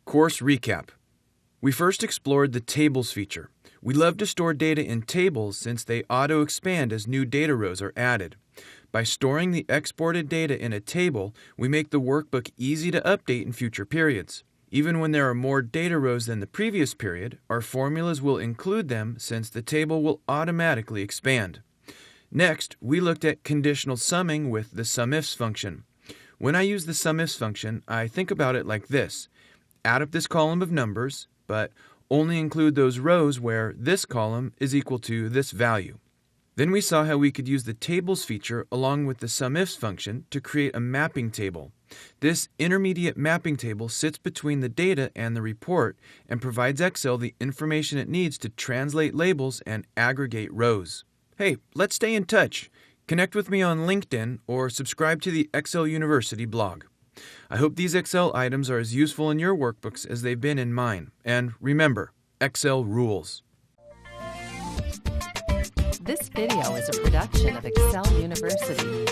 Course recap. We first explored the tables feature. We love to store data in tables since they auto-expand as new data rows are added. By storing the exported data in a table, we make the workbook easy to update in future periods. Even when there are more data rows than the previous period, our formulas will include them since the table will automatically expand. Next, we looked at conditional summing with the SUMIFS function. When I use the SUMIFS function, I think about it like this. Add up this column of numbers, but only include those rows where this column is equal to this value. Then we saw how we could use the tables feature along with the SUMIFS function to create a mapping table. This intermediate mapping table sits between the data and the report and provides Excel the information it needs to translate labels and aggregate rows. Hey, let's stay in touch. Connect with me on LinkedIn or subscribe to the Excel University blog. I hope these Excel items are as useful in your workbooks as they've been in mine. And remember, Excel rules. This video is a production of Excel University.